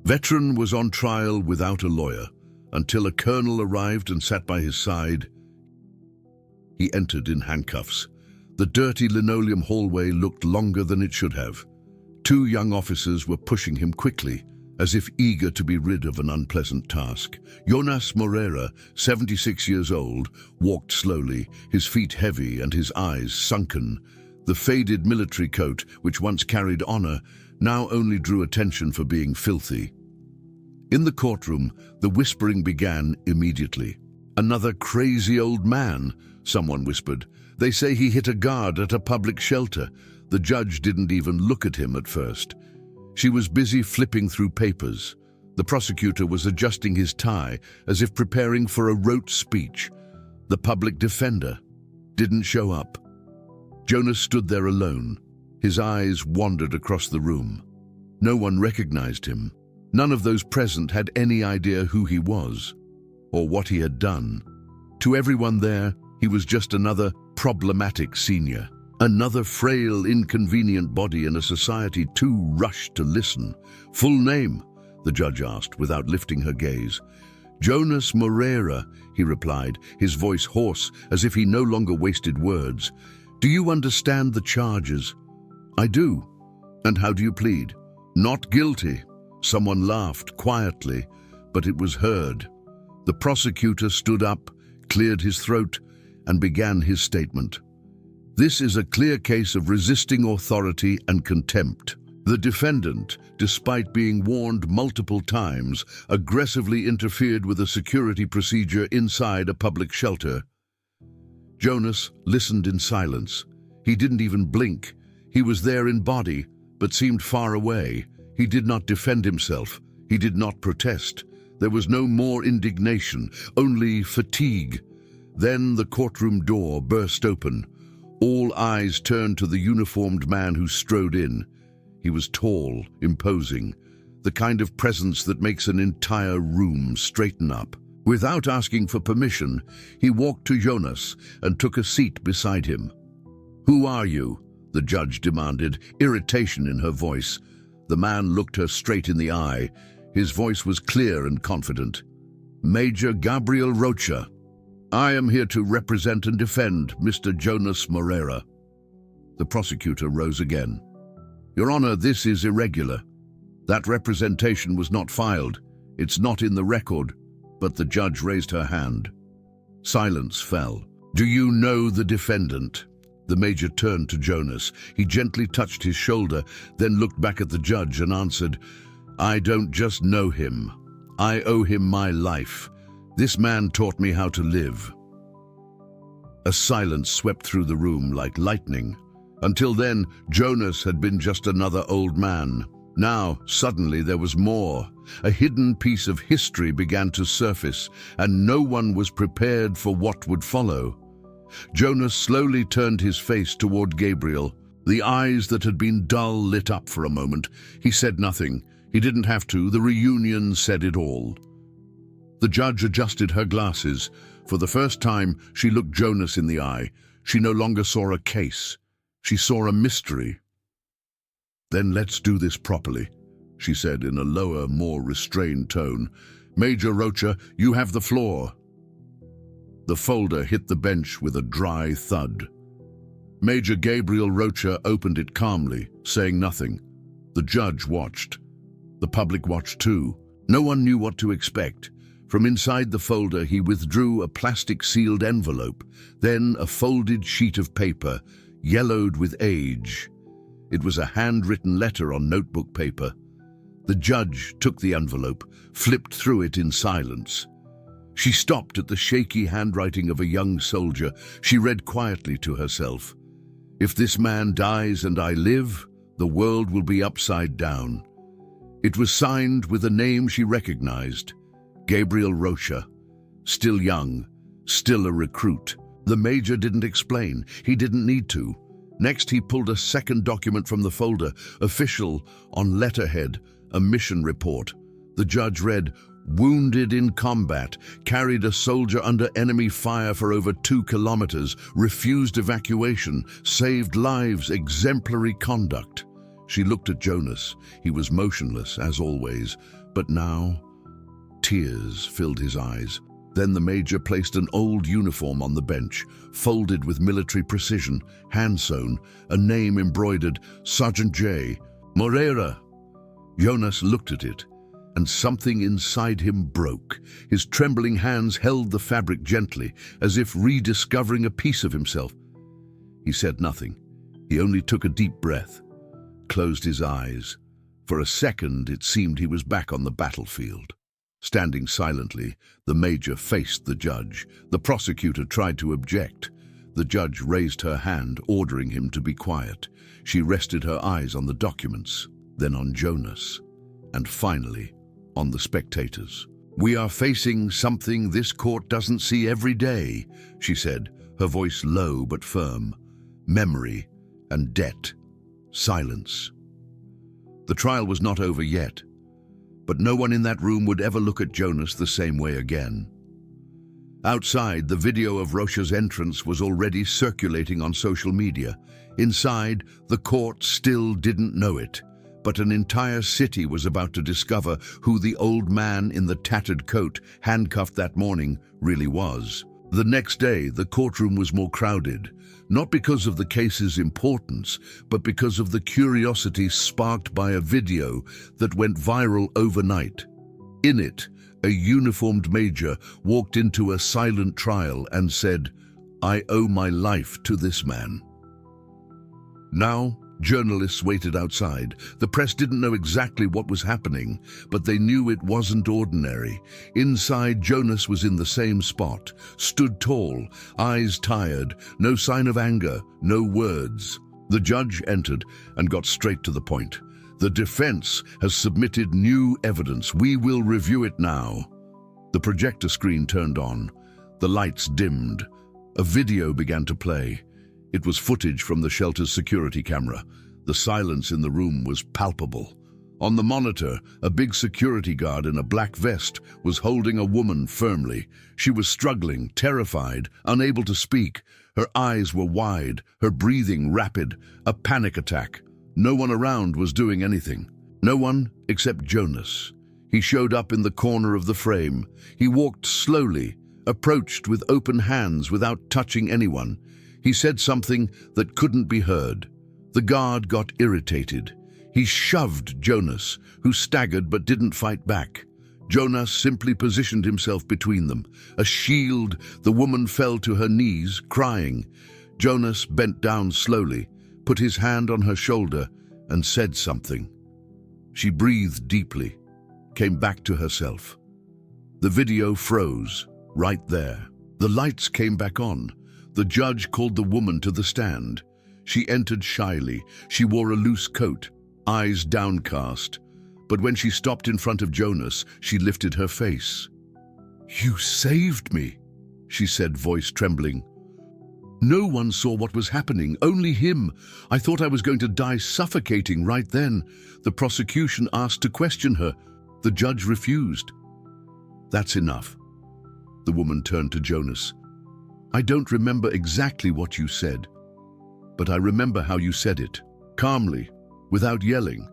Veteran was on trial without a lawyer until a colonel arrived and sat by his side. He entered in handcuffs. The dirty linoleum hallway looked longer than it should have. Two young officers were pushing him quickly, as if eager to be rid of an unpleasant task. Jonas Moreira, 76 years old, walked slowly, his feet heavy and his eyes sunken. The faded military coat, which once carried honor, now only drew attention for being filthy. In the courtroom, the whispering began immediately. "Another crazy old man," someone whispered. "They say he hit a guard at a public shelter." The judge didn't even look at him at first. She was busy flipping through papers. The prosecutor was adjusting his tie, as if preparing for a rote speech. The public defender didn't show up. Jonas stood there alone. His eyes wandered across the room. No one recognized him. None of those present had any idea who he was or what he had done. To everyone there, he was just another problematic senior. Another frail, inconvenient body in a society too rushed to listen. "Full name?" the judge asked, without lifting her gaze. "Jonas Moreira," he replied, his voice hoarse, as if he no longer wasted words. "Do you understand the charges?" "I do." "And how do you plead?" "Not guilty." Someone laughed quietly, but it was heard. The prosecutor stood up, cleared his throat, and began his statement. "This is a clear case of resisting authority and contempt. The defendant, despite being warned multiple times, aggressively interfered with a security procedure inside a public shelter." Jonas listened in silence. He didn't even blink. He was there in body, but seemed far away. He did not defend himself. He did not protest. There was no more indignation, only fatigue. Then the courtroom door burst open. All eyes turned to the uniformed man who strode in. He was tall, imposing, the kind of presence that makes an entire room straighten up. Without asking for permission, he walked to Jonas and took a seat beside him. "Who are you?" the judge demanded, irritation in her voice. The man looked her straight in the eye. His voice was clear and confident. "Major Gabriel Rocha. I am here to represent and defend Mr. Jonas Moreira." The prosecutor rose again. "Your Honor, this is irregular. That representation was not filed. It's not in the record." But the judge raised her hand. Silence fell. "Do you know the defendant?" The major turned to Jonas. He gently touched his shoulder, then looked back at the judge and answered, "I don't just know him. I owe him my life. This man taught me how to live." A silence swept through the room like lightning. Until then, Jonas had been just another old man. Now, suddenly, there was more. A hidden piece of history began to surface, and no one was prepared for what would follow. Jonas slowly turned his face toward Gabriel. The eyes that had been dull lit up for a moment. He said nothing. He didn't have to. The reunion said it all. The judge adjusted her glasses. For the first time, she looked Jonas in the eye. She no longer saw a case. She saw a mystery. "Then let's do this properly," she said in a lower, more restrained tone. "Major Rocha, you have the floor." The folder hit the bench with a dry thud. Major Gabriel Rocha opened it calmly, saying nothing. The judge watched. The public watched too. No one knew what to expect. From inside the folder, he withdrew a plastic-sealed envelope, then a folded sheet of paper, yellowed with age. It was a handwritten letter on notebook paper. The judge took the envelope, flipped through it in silence. She stopped at the shaky handwriting of a young soldier. She read quietly to herself. "If this man dies and I live, the world will be upside down." It was signed with a name she recognized. Gabriel Rocha. Still young, still a recruit. The major didn't explain. He didn't need to. Next, he pulled a second document from the folder, official, on letterhead, a mission report. The judge read, "Wounded in combat, carried a soldier under enemy fire for over 2 kilometers, refused evacuation, saved lives, exemplary conduct." She looked at Jonas. He was motionless, as always, But now, tears filled his eyes. Then the major placed an old uniform on the bench, folded with military precision, hand-sewn, a name embroidered, Sergeant J. Moreira. Jonas looked at it, and something inside him broke. His trembling hands held the fabric gently, as if rediscovering a piece of himself. He said nothing. He only took a deep breath, closed his eyes. For a second, it seemed he was back on the battlefield. Standing silently, the major faced the judge. The prosecutor tried to object. The judge raised her hand, ordering him to be quiet. She rested her eyes on the documents, then on Jonas, and finally on the spectators. "We are facing something this court doesn't see every day," she said, her voice low but firm. "Memory and debt. Silence." The trial was not over yet, but no one in that room would ever look at Jonas the same way again. Outside, the video of Rocha's entrance was already circulating on social media. Inside, the court still didn't know it, but an entire city was about to discover who the old man in the tattered coat, handcuffed that morning, really was. The next day, the courtroom was more crowded, not because of the case's importance, but because of the curiosity sparked by a video that went viral overnight. In it, a uniformed major walked into a silent trial and said, "I owe my life to this man." Now, journalists waited outside. The press didn't know exactly what was happening, but they knew it wasn't ordinary. Inside, Jonas was in the same spot, stood tall, eyes tired, no sign of anger, no words. The judge entered and got straight to the point. "The defense has submitted new evidence. We will review it now." The projector screen turned on. The lights dimmed. A video began to play. It was footage from the shelter's security camera. The silence in the room was palpable. On the monitor, a big security guard in a black vest was holding a woman firmly. She was struggling, terrified, unable to speak. Her eyes were wide, her breathing rapid, a panic attack. No one around was doing anything. No one except Jonas. He showed up in the corner of the frame. He walked slowly, approached with open hands without touching anyone. He said something that couldn't be heard. The guard got irritated. He shoved Jonas, who staggered but didn't fight back. Jonas simply positioned himself between them. A shield, the woman fell to her knees, crying. Jonas bent down slowly, put his hand on her shoulder, and said something. She breathed deeply, came back to herself. The video froze, right there. The lights came back on. The judge called the woman to the stand. She entered shyly. She wore a loose coat, eyes downcast. But when she stopped in front of Jonas, she lifted her face. "You saved me," she said, voice trembling. "No one saw what was happening, only him. I thought I was going to die suffocating right then." The prosecution asked to question her. The judge refused. "That's enough." The woman turned to Jonas. "I don't remember exactly what you said, but I remember how you said it, calmly, without yelling.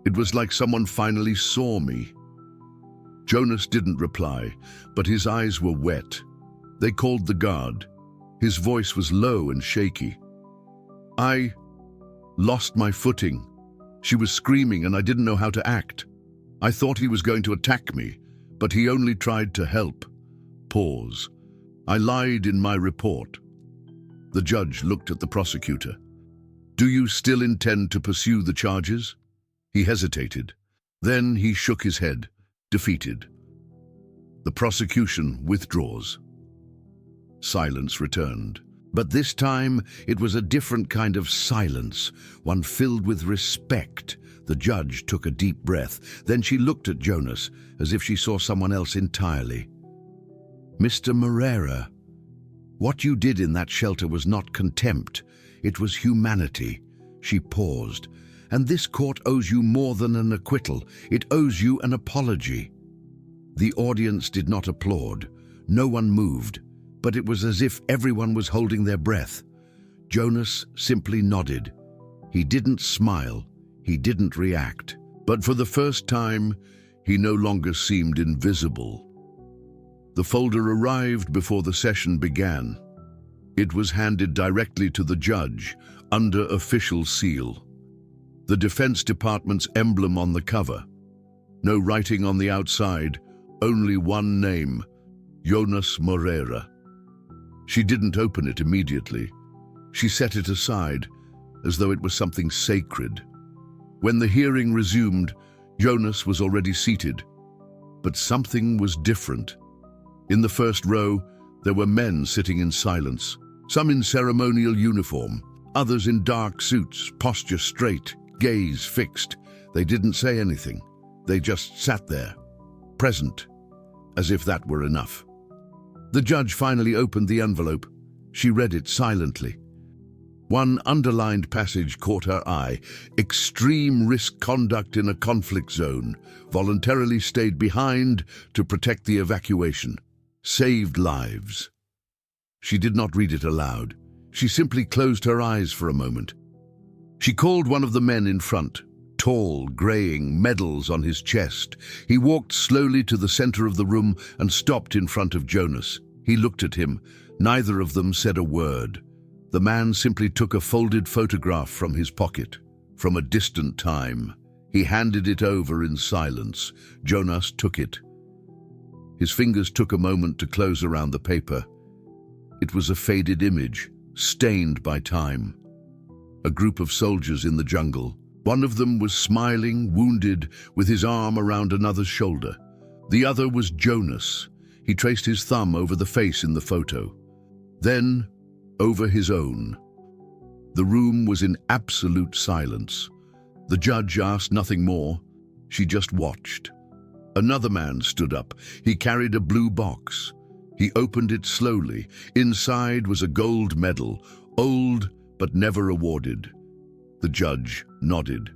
It was like someone finally saw me." Jonas didn't reply, but his eyes were wet. They called the guard. His voice was low and shaky. "I lost my footing. She was screaming and I didn't know how to act. I thought he was going to attack me, but he only tried to help." Pause. "I lied in my report." The judge looked at the prosecutor. "Do you still intend to pursue the charges?" He hesitated. Then he shook his head, defeated. The prosecution withdraws. Silence returned. But this time it was a different kind of silence, one filled with respect. The judge took a deep breath. Then she looked at Jonas as if she saw someone else entirely. "Mr. Moreira, what you did in that shelter was not contempt. It was humanity." She paused. "And this court owes you more than an acquittal. It owes you an apology." The audience did not applaud. No one moved, but it was as if everyone was holding their breath. Jonas simply nodded. He didn't smile. He didn't react. But for the first time, He no longer seemed invisible. The folder arrived before the session began. It was handed directly to the judge, under official seal. The Defense Department's emblem on the cover. No writing on the outside, only one name, Jonas Moreira. She didn't open it immediately. She set it aside, as though it was something sacred. When the hearing resumed, Jonas was already seated. But something was different. In the first row, there were men sitting in silence, some in ceremonial uniform, others in dark suits, posture straight, gaze fixed. They didn't say anything. They just sat there, present, as if that were enough. The judge finally opened the envelope. She read it silently. One underlined passage caught her eye. Extreme risk conduct in a conflict zone. Voluntarily stayed behind to protect the evacuation. Saved lives. She did not read it aloud. She simply closed her eyes for a moment. She called one of the men in front. Tall, graying, medals on his chest. He walked slowly to the center of the room and stopped in front of Jonas. He looked at him. Neither of them said a word. The man simply took a folded photograph from his pocket. From a distant time. He handed it over in silence. Jonas took it. His fingers took a moment to close around the paper. It was a faded image, stained by time. A group of soldiers in the jungle. One of them was smiling, wounded, with his arm around another's shoulder. The other was Jonas. He traced his thumb over the face in the photo. Then, over his own. The room was in absolute silence. The judge asked nothing more. She just watched. Another man stood up. He carried a blue box. He opened it slowly. Inside was a gold medal, old but never awarded. The judge nodded.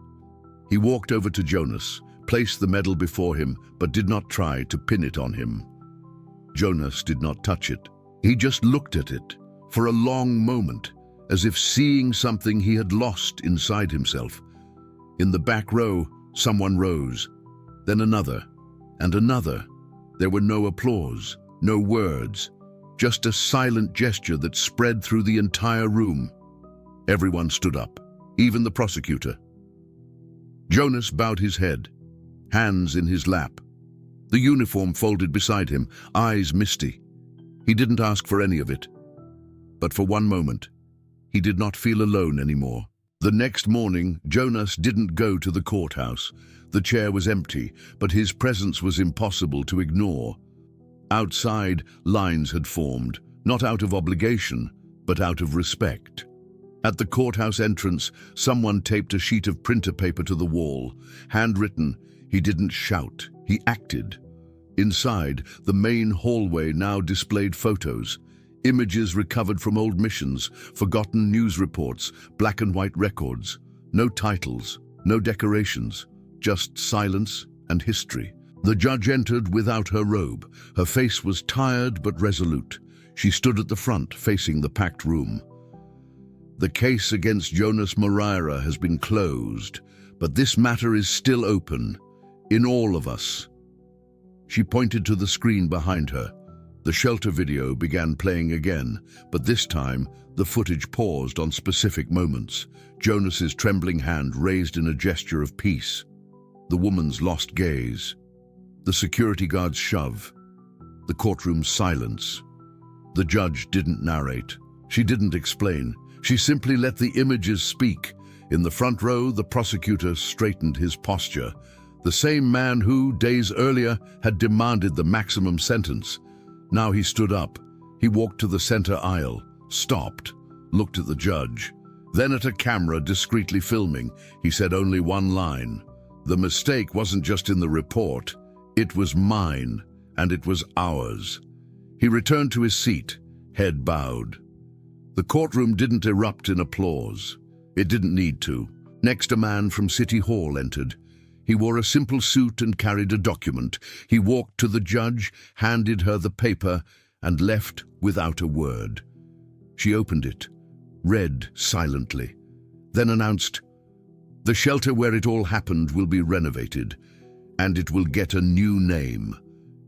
He walked over to Jonas, placed the medal before him, but did not try to pin it on him. Jonas did not touch it. He just looked at it for a long moment, as if seeing something he had lost inside himself. In the back row, someone rose, then another, and another. There were no applause, no words, just a silent gesture that spread through the entire room. Everyone stood up, even the prosecutor. Jonas bowed his head, hands in his lap. The uniform folded beside him, eyes misty. He didn't ask for any of it. But for one moment, he did not feel alone anymore. The next morning, Jonas didn't go to the courthouse. The chair was empty, but his presence was impossible to ignore. Outside, lines had formed, not out of obligation, but out of respect. At the courthouse entrance, someone taped a sheet of printer paper to the wall. Handwritten, he didn't shout, he acted. Inside, the main hallway now displayed photos. Images recovered from old missions, forgotten news reports, black and white records. No titles, no decorations, just silence and history. The judge entered without her robe. Her face was tired but resolute. She stood at the front, facing the packed room. The case against Jonas Moreira has been closed, but this matter is still open, in all of us. She pointed to the screen behind her. The shelter video began playing again, but this time the footage paused on specific moments. Jonas's trembling hand raised in a gesture of peace. The woman's lost gaze. The security guard's shove. The courtroom's silence. The judge didn't narrate. She didn't explain. She simply let the images speak. In the front row, the prosecutor straightened his posture. The same man who, days earlier, had demanded the maximum sentence. Now he stood up. He walked to the center aisle, stopped, looked at the judge, then at a camera discreetly filming. He said only one line. The mistake wasn't just in the report. It was mine, and it was ours. He returned to his seat, head bowed. The courtroom didn't erupt in applause. It didn't need to. Next, a man from City Hall entered. He wore a simple suit and carried a document. He walked to the judge, handed her the paper, and left without a word. She opened it, read silently, then announced, "The shelter where it all happened will be renovated. and it will get a new name.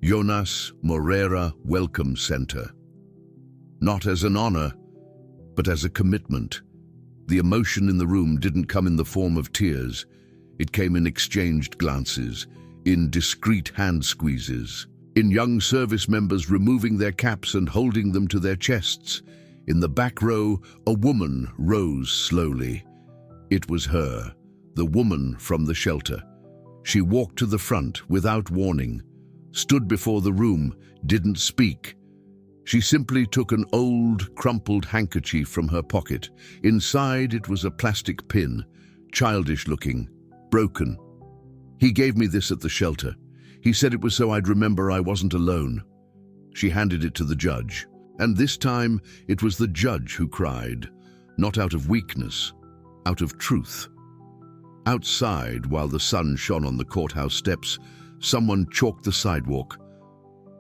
Jonas Moreira Welcome Center. Not as an honor, but as a commitment. The emotion in the room didn't come in the form of tears. It came in exchanged glances, in discreet hand squeezes, in young service members removing their caps and holding them to their chests. In the back row, a woman rose slowly. It was her, the woman from the shelter. She walked to the front without warning, stood before the room, didn't speak. She simply took an old, crumpled handkerchief from her pocket. Inside it was a plastic pin, childish-looking, broken. He gave me this at the shelter. He said it was so I'd remember I wasn't alone. She handed it to the judge, and this time it was the judge who cried, not out of weakness, out of truth. Outside, while the sun shone on the courthouse steps, someone chalked the sidewalk.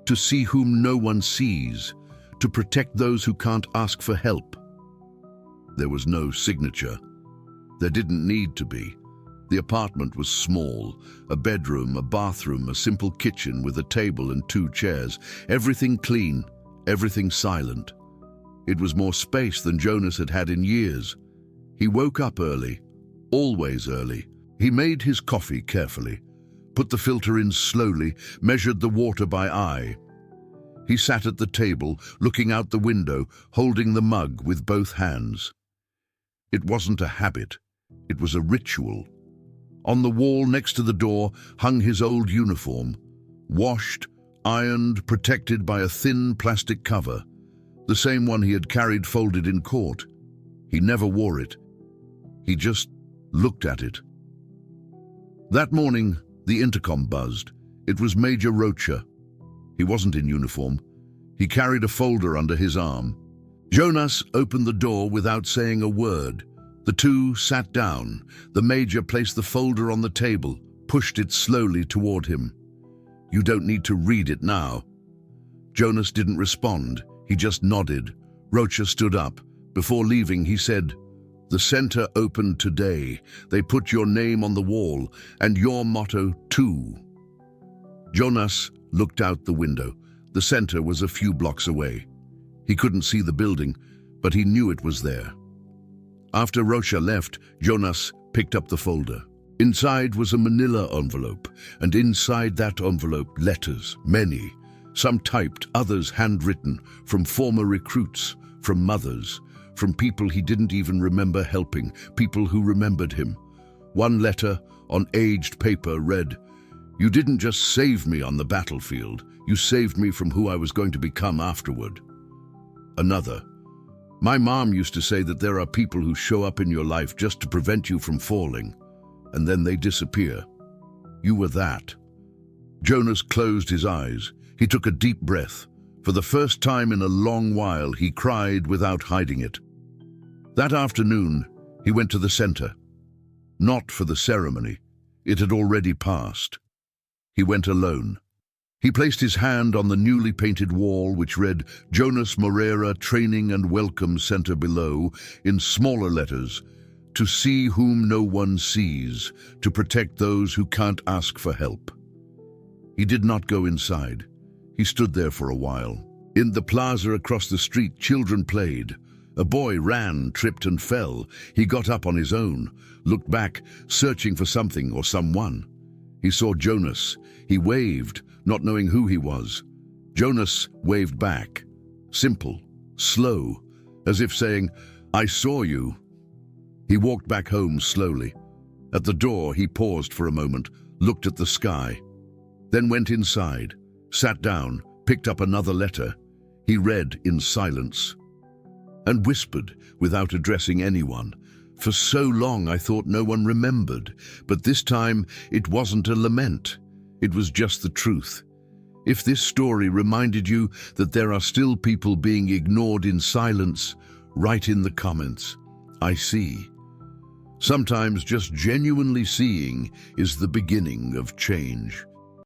To see whom no one sees, to protect those who can't ask for help. There was no signature. There didn't need to be. The apartment was small, a bedroom, a bathroom, a simple kitchen with a table and 2 chairs, everything clean, everything silent. It was more space than Jonas had had in years. He woke up early, always early. He made his coffee carefully, put the filter in slowly, measured the water by eye. He sat at the table, looking out the window, holding the mug with both hands. It wasn't a habit, it was a ritual. On the wall next to the door hung his old uniform, washed, ironed, protected by a thin plastic cover, the same one he had carried folded in court. He never wore it. He just looked at it. That morning, the intercom buzzed. It was Major Rocha. He wasn't in uniform. He carried a folder under his arm. Jonas opened the door without saying a word. The two sat down. The major placed the folder on the table, pushed it slowly toward him. "You don't need to read it now." Jonas didn't respond. He just nodded. Rocha stood up. Before leaving, he said, "The center opened today. They put your name on the wall, and your motto too." Jonas looked out the window. The center was a few blocks away. He couldn't see the building, but he knew it was there. After Rocha left, Jonas picked up the folder. Inside was a manila envelope, and inside that envelope letters, many. Some typed, others handwritten, from former recruits, from mothers, from people he didn't even remember helping, people who remembered him. One letter, on aged paper, read, "You didn't just save me on the battlefield, you saved me from who I was going to become afterward." Another, "My mom used to say that there are people who show up in your life just to prevent you from falling, and then they disappear. You were that." Jonas closed his eyes. He took a deep breath. For the first time in a long while, he cried without hiding it. That afternoon, he went to the center. Not for the ceremony. It had already passed. He went alone. He placed his hand on the newly painted wall which read Jonas Moreira Training and Welcome Center below in smaller letters, "To see whom no one sees, to protect those who can't ask for help." He did not go inside. He stood there for a while. In the plaza across the street, children played. A boy ran, tripped and fell. He got up on his own, looked back, searching for something or someone. He saw Jonas. He waved, not knowing who he was. Jonas waved back, simple, slow, as if saying, "I saw you." He walked back home slowly. At the door, he paused for a moment, looked at the sky, then went inside, sat down, picked up another letter. He read in silence and whispered without addressing anyone. "For so long I thought no one remembered, but this time it wasn't a lament. It was just the truth. If this story reminded you that there are still people being ignored in silence, write in the comments, 'I see.' Sometimes just genuinely seeing is the beginning of change."